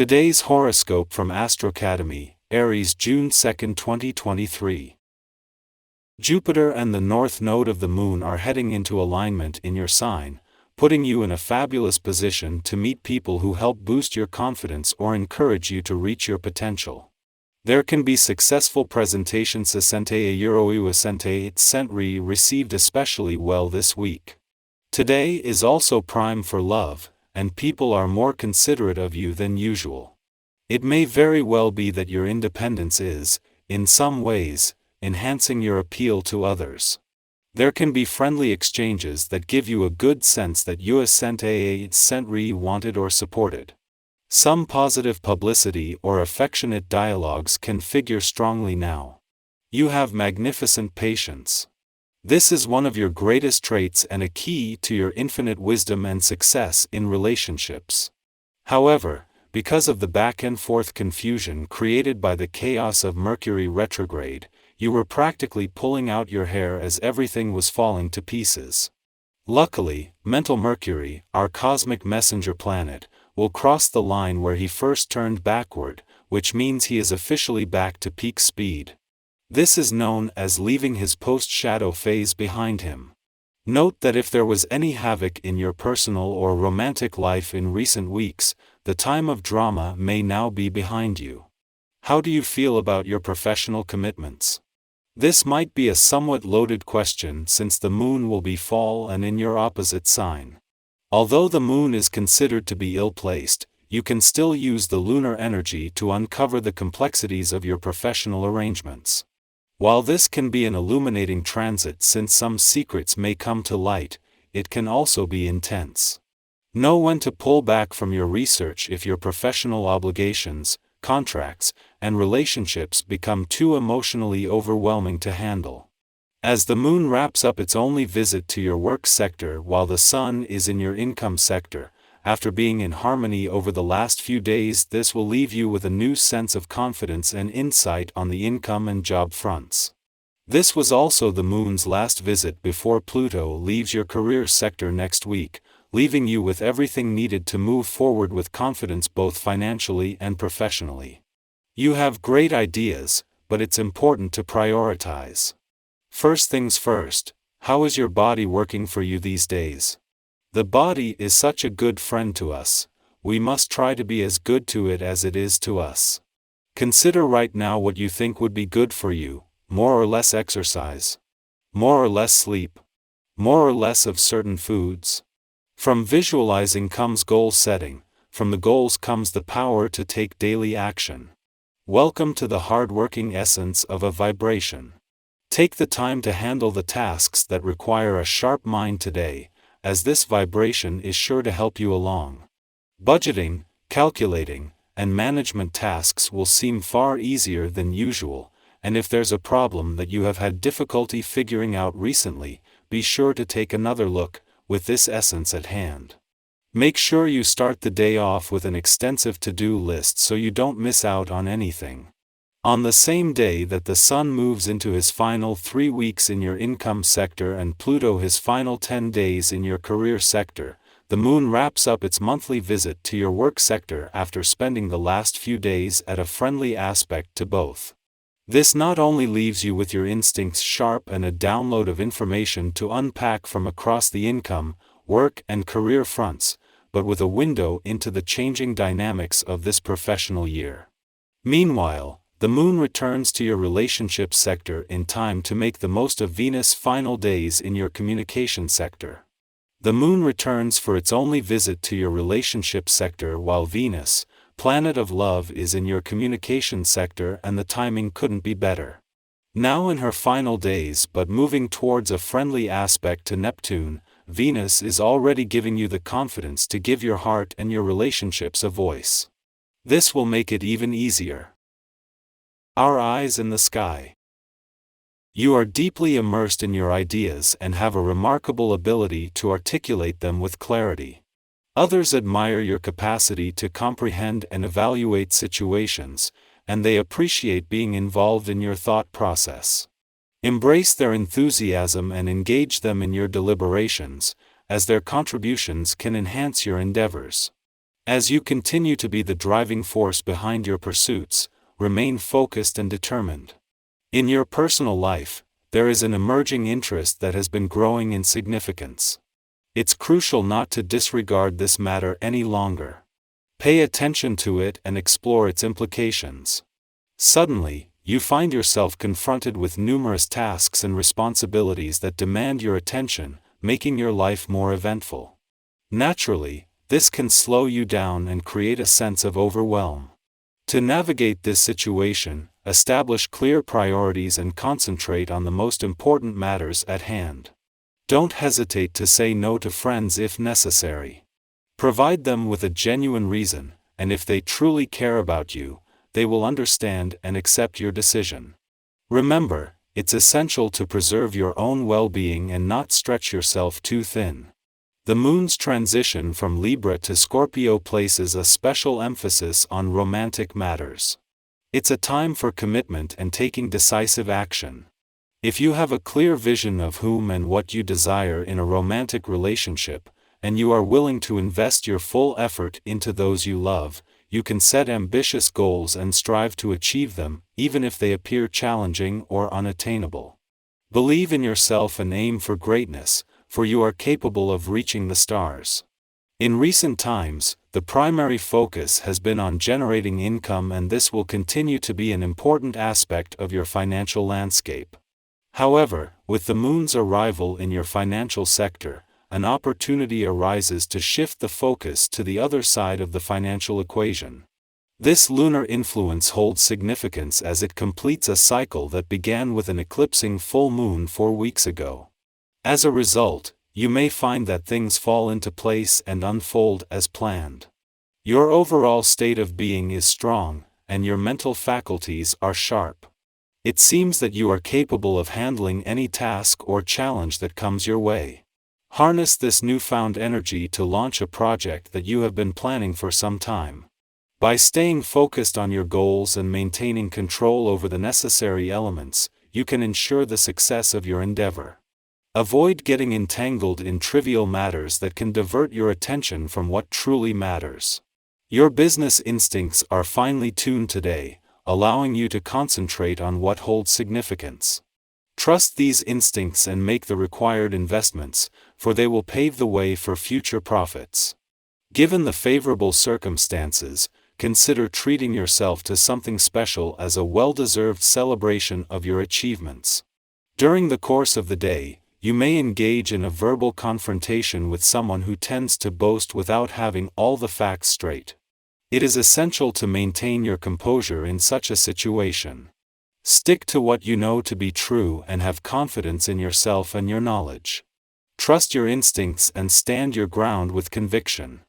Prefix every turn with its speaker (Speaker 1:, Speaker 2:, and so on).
Speaker 1: Today's horoscope from Astrocademy, Aries, June 2, 2023. Jupiter and the north node of the moon are heading into alignment in your sign, putting you in a fabulous position to meet people who help boost your confidence or encourage you to reach your potential. There can be successful presentations received especially well this week. Today is also prime for love, and people are more considerate of you than usual. It may very well be that your independence is, in some ways, enhancing your appeal to others. There can be friendly exchanges that give you a good sense that you are wanted or supported. Some positive publicity or affectionate dialogues can figure strongly now. You have magnificent patience. This is one of your greatest traits and a key to your infinite wisdom and success in relationships. However, because of the back-and-forth confusion created by the chaos of Mercury retrograde, you were practically pulling out your hair as everything was falling to pieces. Luckily, mental Mercury, our cosmic messenger planet, will cross the line where he first turned backward, which means he is officially back to peak speed. This is known as leaving his post-shadow phase behind him. Note that if there was any havoc in your personal or romantic life in recent weeks, the time of drama may now be behind you. How do you feel about your professional commitments? This might be a somewhat loaded question since the moon will be fall and in your opposite sign. Although the moon is considered to be ill-placed, you can still use the lunar energy to uncover the complexities of your professional arrangements. While this can be an illuminating transit since some secrets may come to light, it can also be intense. Know when to pull back from your research if your professional obligations, contracts, and relationships become too emotionally overwhelming to handle. As the moon wraps up its only visit to your work sector while the sun is in your income sector, after being in harmony over the last few days, this will leave you with a new sense of confidence and insight on the income and job fronts. This was also the moon's last visit before Pluto leaves your career sector next week, leaving you with everything needed to move forward with confidence both financially and professionally. You have great ideas, but it's important to prioritize. First things first, how is your body working for you these days? The body is such a good friend to us, we must try to be as good to it as it is to us. Consider right now what you think would be good for you: more or less exercise, more or less sleep, more or less of certain foods. From visualizing comes goal setting, from the goals comes the power to take daily action. Welcome to the hard-working essence of a vibration. Take the time to handle the tasks that require a sharp mind today, as this vibration is sure to help you along. Budgeting, calculating, and management tasks will seem far easier than usual, and if there's a problem that you have had difficulty figuring out recently, be sure to take another look, with this essence at hand. Make sure you start the day off with an extensive to-do list so you don't miss out on anything. On the same day that the Sun moves into his final 3 weeks in your income sector and Pluto his final 10 days in your career sector, the Moon wraps up its monthly visit to your work sector after spending the last few days at a friendly aspect to both. This not only leaves you with your instincts sharp and a download of information to unpack from across the income, work and career fronts, but with a window into the changing dynamics of this professional year. Meanwhile, the moon returns to your relationship sector in time to make the most of Venus' final days in your communication sector. The moon returns for its only visit to your relationship sector while Venus, planet of love, is in your communication sector, and the timing couldn't be better. Now in her final days but moving towards a friendly aspect to Neptune, Venus is already giving you the confidence to give your heart and your relationships a voice. This will make it even easier. Our eyes in the sky. You are deeply immersed in your ideas and have a remarkable ability to articulate them with clarity. Others admire your capacity to comprehend and evaluate situations, and they appreciate being involved in your thought process. Embrace their enthusiasm and engage them in your deliberations, as their contributions can enhance your endeavors. As you continue to be the driving force behind your pursuits, remain focused and determined. In your personal life, there is an emerging interest that has been growing in significance. It's crucial not to disregard this matter any longer. Pay attention to it and explore its implications. Suddenly, you find yourself confronted with numerous tasks and responsibilities that demand your attention, making your life more eventful. Naturally, this can slow you down and create a sense of overwhelm. To navigate this situation, establish clear priorities and concentrate on the most important matters at hand. Don't hesitate to say no to friends if necessary. Provide them with a genuine reason, and if they truly care about you, they will understand and accept your decision. Remember, it's essential to preserve your own well-being and not stretch yourself too thin. The moon's transition from Libra to Scorpio places a special emphasis on romantic matters. It's a time for commitment and taking decisive action. If you have a clear vision of whom and what you desire in a romantic relationship, and you are willing to invest your full effort into those you love, you can set ambitious goals and strive to achieve them, even if they appear challenging or unattainable. Believe in yourself and aim for greatness, for you are capable of reaching the stars. In recent times, the primary focus has been on generating income, and this will continue to be an important aspect of your financial landscape. However, with the moon's arrival in your financial sector, an opportunity arises to shift the focus to the other side of the financial equation. This lunar influence holds significance as it completes a cycle that began with an eclipsing full moon 4 weeks ago. As a result, you may find that things fall into place and unfold as planned. Your overall state of being is strong, and your mental faculties are sharp. It seems that you are capable of handling any task or challenge that comes your way. Harness this newfound energy to launch a project that you have been planning for some time. By staying focused on your goals and maintaining control over the necessary elements, you can ensure the success of your endeavor. Avoid getting entangled in trivial matters that can divert your attention from what truly matters. Your business instincts are finely tuned today, allowing you to concentrate on what holds significance. Trust these instincts and make the required investments, for they will pave the way for future profits. Given the favorable circumstances, consider treating yourself to something special as a well-deserved celebration of your achievements. During the course of the day, you may engage in a verbal confrontation with someone who tends to boast without having all the facts straight. It is essential to maintain your composure in such a situation. Stick to what you know to be true and have confidence in yourself and your knowledge. Trust your instincts and stand your ground with conviction.